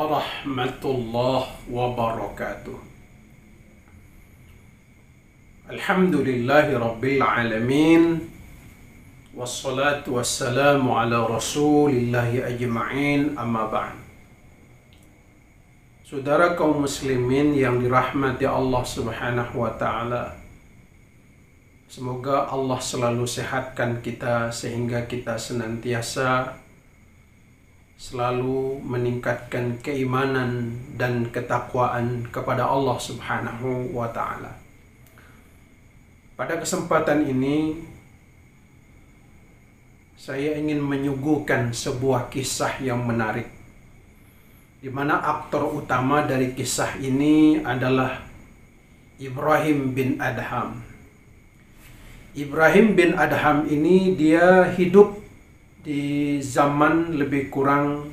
warahmatullahi wabarakatuh. Alhamdulillahi rabbil alamin. Wassalatu wassalamu ala rasulillahi ajma'in, amma ba'd. Saudara kaum muslimin yang dirahmati Allah subhanahu wa ta'ala, semoga Allah selalu sehatkan kita sehingga kita senantiasa selalu meningkatkan keimanan dan ketakwaan kepada Allah subhanahu wa ta'ala. Pada kesempatan ini saya ingin menyuguhkan sebuah kisah yang menarik, di mana aktor utama dari kisah ini adalah Ibrahim bin Adham. Ibrahim bin Adham ini dia hidup di zaman lebih kurang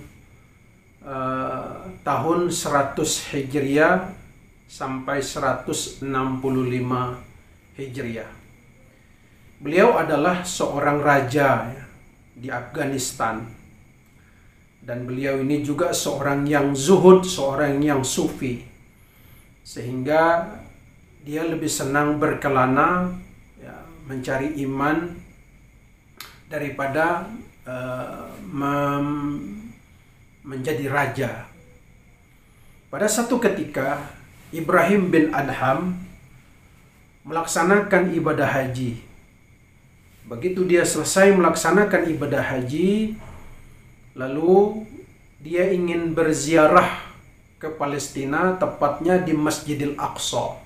tahun 100 Hijriah sampai 165 Hijriah. Beliau adalah seorang raja di Afghanistan, dan beliau ini juga seorang yang zuhud, seorang yang sufi, sehingga dia lebih senang berkelana, mencari iman daripada menjadi raja. Pada satu ketika Ibrahim bin Adham melaksanakan ibadah haji. Begitu dia selesai melaksanakan ibadah haji, lalu dia ingin berziarah ke Palestina, tepatnya di Masjidil Aqsa.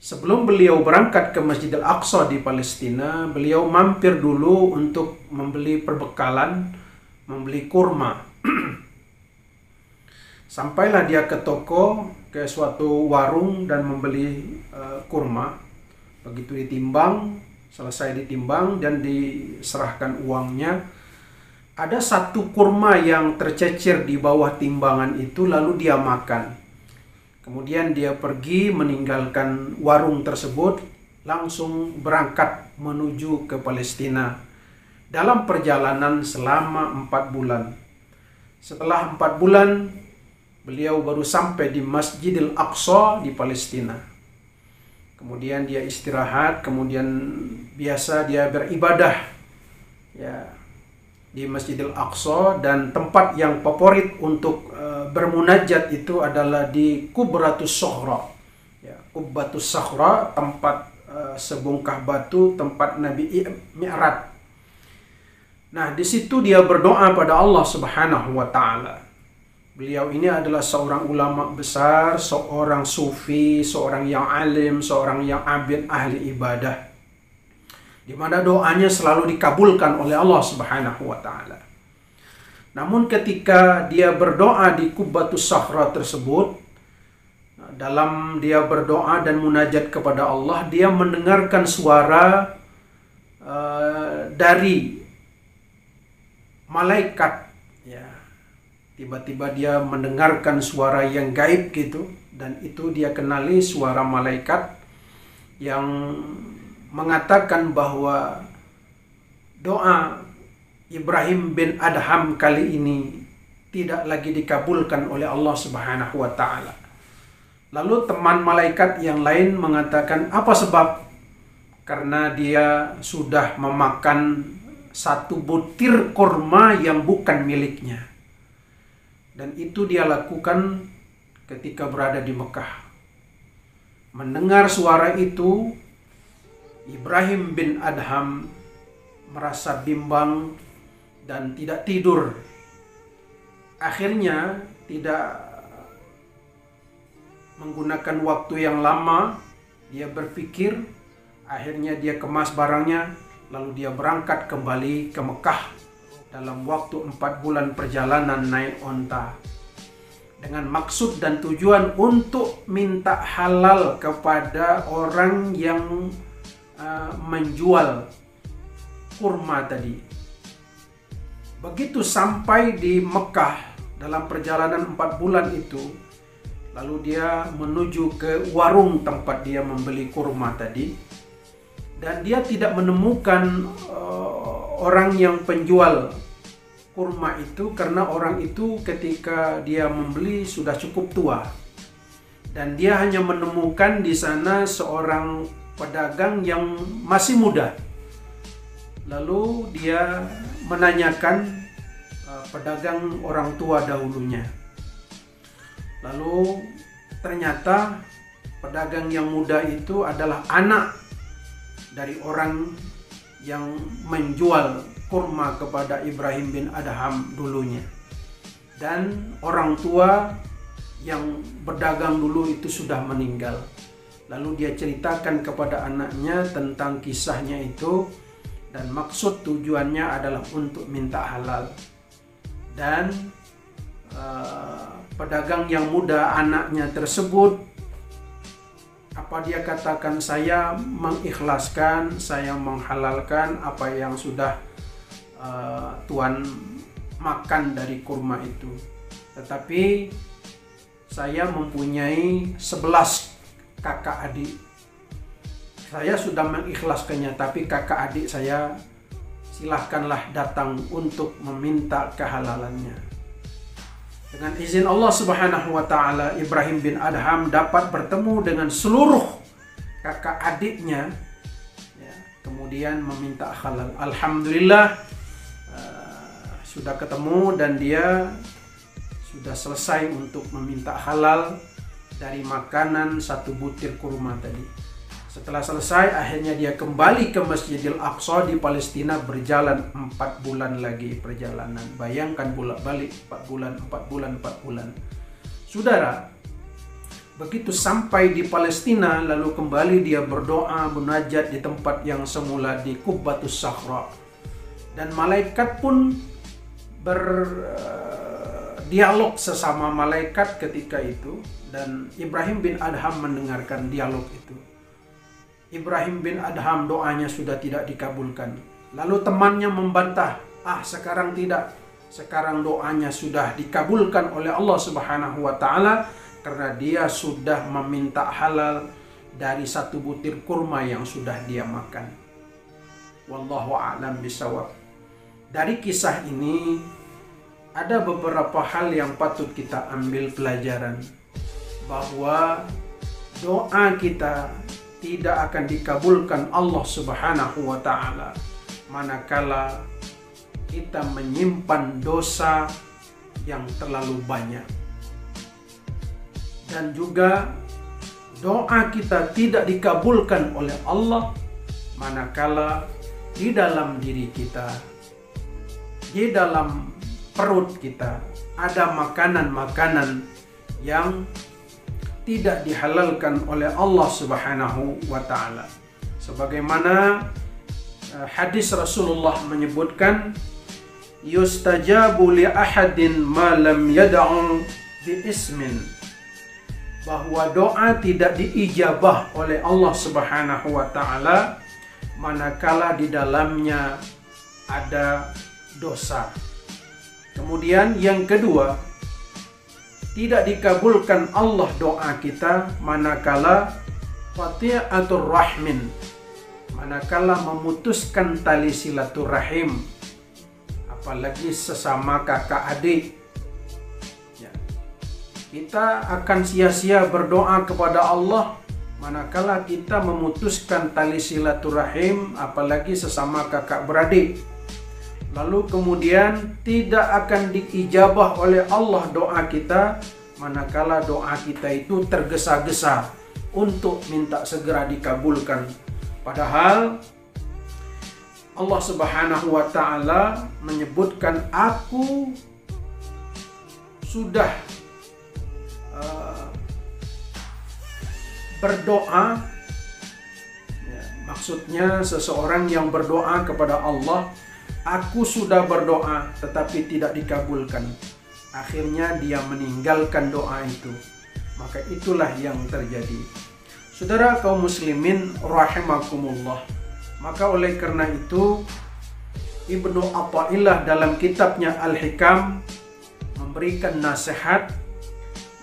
Sebelum beliau berangkat ke Masjidil Aqsa di Palestina, beliau mampir dulu untuk membeli perbekalan, membeli kurma. Sampailah dia ke toko, ke suatu warung dan membeli kurma. Begitu ditimbang, selesai ditimbang dan diserahkan uangnya, ada satu kurma yang tercecer di bawah timbangan itu, lalu dia makan. Kemudian dia pergi meninggalkan warung tersebut, langsung berangkat menuju ke Palestina dalam perjalanan selama 4 bulan. Setelah 4 bulan, beliau baru sampai di Masjidil Aqsa di Palestina. Kemudian dia istirahat, kemudian biasa dia beribadah di Masjidil Aqsa, dan tempat yang favorit untuk bermunajat itu adalah di Qubbatus Sakhra. Qubbatus Sakhra, tempat sebongkah batu, tempat Nabi Mi'raj. Nah, di situ dia berdoa pada Allah Subhanahu wa taala. Beliau ini adalah seorang ulama besar, seorang sufi, seorang yang alim, seorang yang abid, ahli ibadah, di mana doanya selalu dikabulkan oleh Allah Subhanahu wa taala. Namun ketika dia berdoa di Qubbatus Sakhra tersebut, dalam dia berdoa dan munajat kepada Allah, dia mendengarkan suara dari malaikat. Tiba-tiba dia mendengarkan suara yang gaib gitu, dan itu dia kenali suara malaikat yang mengatakan bahwa doa Ibrahim bin Adham kali ini tidak lagi dikabulkan oleh Allah Subhanahu wa taala. Lalu teman malaikat yang lain mengatakan, apa sebab? Karena dia sudah memakan satu butir kurma yang bukan miliknya. Dan itu dia lakukan ketika berada di Mekah. Mendengar suara itu, Ibrahim bin Adham merasa bimbang dan tidak tidur. Akhirnya tidak menggunakan waktu yang lama, dia berpikir, akhirnya dia kemas barangnya, lalu dia berangkat kembali ke Mekah dalam waktu 4 bulan perjalanan naik onta, dengan maksud dan tujuan untuk minta halal kepada orang yang menjual kurma tadi. Begitu sampai di Mekah dalam perjalanan 4 bulan itu, lalu dia menuju ke warung tempat dia membeli kurma tadi, dan dia tidak menemukan orang yang penjual kurma itu karena orang itu ketika dia membeli sudah cukup tua dan dia hanya menemukan di sana seorang pedagang yang masih muda. Lalu dia menanyakan pedagang orang tua dahulunya. Lalu ternyata pedagang yang muda itu adalah anak dari orang yang menjual kurma kepada Ibrahim bin Adham dulunya. Dan orang tua yang berdagang dulu itu sudah meninggal. Lalu dia ceritakan kepada anaknya tentang kisahnya itu, dan maksud tujuannya adalah untuk minta halal. Dan pedagang yang muda, anaknya tersebut, apa dia katakan, saya mengikhlaskan, saya menghalalkan apa yang sudah Tuan makan dari kurma itu. Tetapi saya mempunyai 11 kakak adik. Saya sudah mengikhlaskannya, tapi kakak adik saya silahkanlah datang untuk meminta kehalalannya. Dengan izin Allah Subhanahu wa Ta'ala, Ibrahim bin Adham dapat bertemu dengan seluruh kakak adiknya, ya, kemudian meminta halal. Alhamdulillah, sudah ketemu dan dia sudah selesai untuk meminta halal dari makanan 1 butir kurma tadi. Setelah selesai, akhirnya dia kembali ke Masjidil Aqsa di Palestina, berjalan 4 bulan lagi perjalanan. Bayangkan bolak-balik 4 bulan. Saudara, begitu sampai di Palestina, lalu kembali dia berdoa, munajat di tempat yang semula di Qubbatus Sakhra. Dan malaikat pun berdialog sesama malaikat ketika itu, dan Ibrahim bin Adham mendengarkan dialog itu. Ibrahim bin Adham doanya sudah tidak dikabulkan. Lalu temannya membantah, sekarang tidak. Sekarang doanya sudah dikabulkan oleh Allah Subhanahu wa Ta'ala karena dia sudah meminta halal dari 1 butir kurma yang sudah dia makan. Wallahu a'lam bishawab. Dari kisah ini ada beberapa hal yang patut kita ambil pelajaran, bahwa doa kita tidak akan dikabulkan Allah Subhanahu wa Ta'ala manakala kita menyimpan dosa yang terlalu banyak. Dan juga doa kita tidak dikabulkan oleh Allah manakala di dalam diri kita, di dalam perut kita ada makanan-makanan yang tidak dihalalkan oleh Allah Subhanahu wa Ta'ala. Sebagaimana hadis Rasulullah menyebutkan, yustajabu li ahadin ma lam yad'u bi ismin, bahwa doa tidak diijabah oleh Allah Subhanahu wa Ta'ala manakala di dalamnya ada dosa. Kemudian yang kedua, tidak dikabulkan Allah doa kita manakala qati'atur rahmin, manakala memutuskan tali silaturahim, apalagi sesama kakak adik. Ya. Kita akan sia-sia berdoa kepada Allah manakala kita memutuskan tali silaturahim, apalagi sesama kakak beradik. Lalu kemudian tidak akan diijabah oleh Allah doa kita manakala doa kita itu tergesa-gesa untuk minta segera dikabulkan. Padahal Allah Subhanahu wa Ta'ala menyebutkan, aku sudah berdoa, ya, maksudnya seseorang yang berdoa kepada Allah, aku sudah berdoa tetapi tidak dikabulkan. Akhirnya dia meninggalkan doa itu. Maka itulah yang terjadi. Saudara kaum muslimin rahimakumullah. Maka oleh karena itu Ibnu Athaillah dalam kitabnya Al-Hikam memberikan nasihat,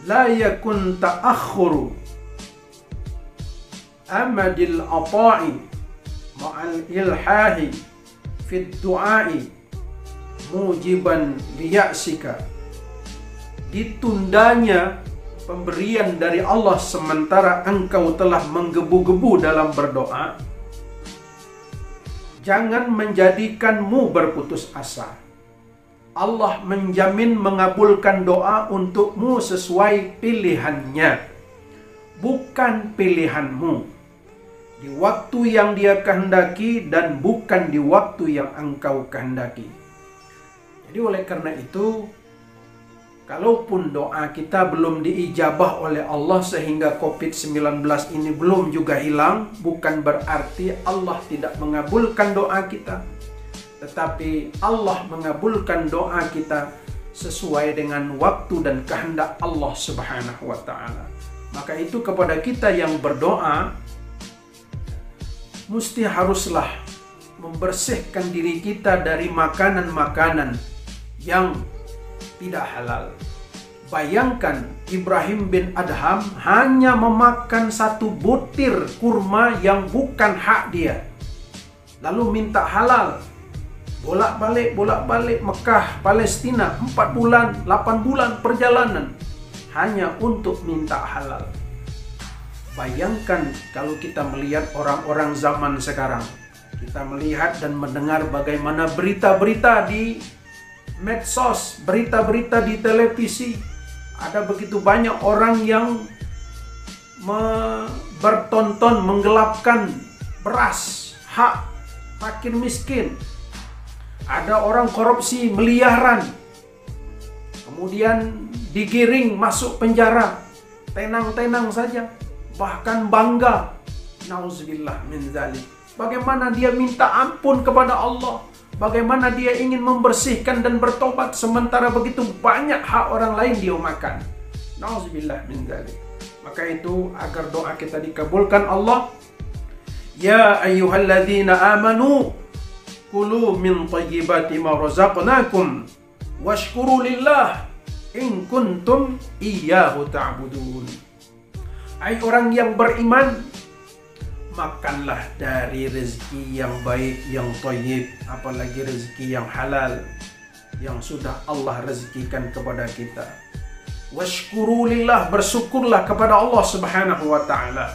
la yakun ta'akhuru amadil ata'i ma'al ilhahi fid du'ai mujiban liya'sika, ditundanya pemberian dari Allah sementara engkau telah menggebu-gebu dalam berdoa, jangan menjadikanmu berputus asa. Allah menjamin mengabulkan doa untukmu sesuai pilihannya, bukan pilihanmu, di waktu yang Dia kehendaki dan bukan di waktu yang engkau kehendaki. Jadi oleh karena itu, kalaupun doa kita belum diijabah oleh Allah sehingga COVID-19 ini belum juga hilang, bukan berarti Allah tidak mengabulkan doa kita. Tetapi Allah mengabulkan doa kita sesuai dengan waktu dan kehendak Allah Subhanahu wa Ta'ala. Maka itu kepada kita yang berdoa, mesti haruslah membersihkan diri kita dari makanan-makanan yang tidak halal. Bayangkan Ibrahim bin Adham hanya memakan 1 butir kurma yang bukan hak dia, lalu minta halal. Bolak-balik Mekah, Palestina, 4 bulan, 8 bulan perjalanan hanya untuk minta halal. Bayangkan kalau kita melihat orang-orang zaman sekarang, kita melihat dan mendengar bagaimana berita-berita di medsos, berita-berita di televisi. Ada begitu banyak orang yang bertonton menggelapkan beras, hak fakir miskin. Ada orang korupsi miliaran, kemudian digiring masuk penjara, tenang-tenang saja, bahkan bangga. Nauzubillah min dzalik. Bagaimana dia minta ampun kepada Allah, bagaimana dia ingin membersihkan dan bertobat, sementara begitu banyak hak orang lain dia makan. Nauzubillah min dzalik. Maka itu agar doa kita dikabulkan Allah, ya ayyuhalladzina amanu kulu min thayyibati ma razaqnakum washkuru lillah in kuntum iyyahu ta'budun. Hai orang yang beriman, makanlah dari rezeki yang baik, yang thayyib, apalagi rezeki yang halal yang sudah Allah rezekikan kepada kita. Washkuru lillah, bersyukurlah kepada Allah Subhanahu wa Ta'ala.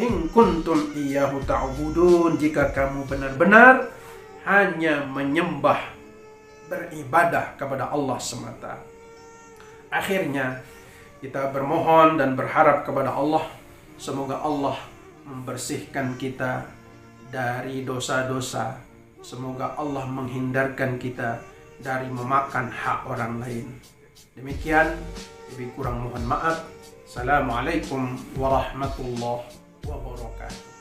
In kuntum iyyahu ta'budun, jika kamu benar-benar hanya menyembah, beribadah kepada Allah semata. Akhirnya kita bermohon dan berharap kepada Allah, semoga Allah membersihkan kita dari dosa-dosa. Semoga Allah menghindarkan kita dari memakan hak orang lain. Demikian, lebih kurang mohon maaf. Assalamualaikum warahmatullahi wabarakatuh.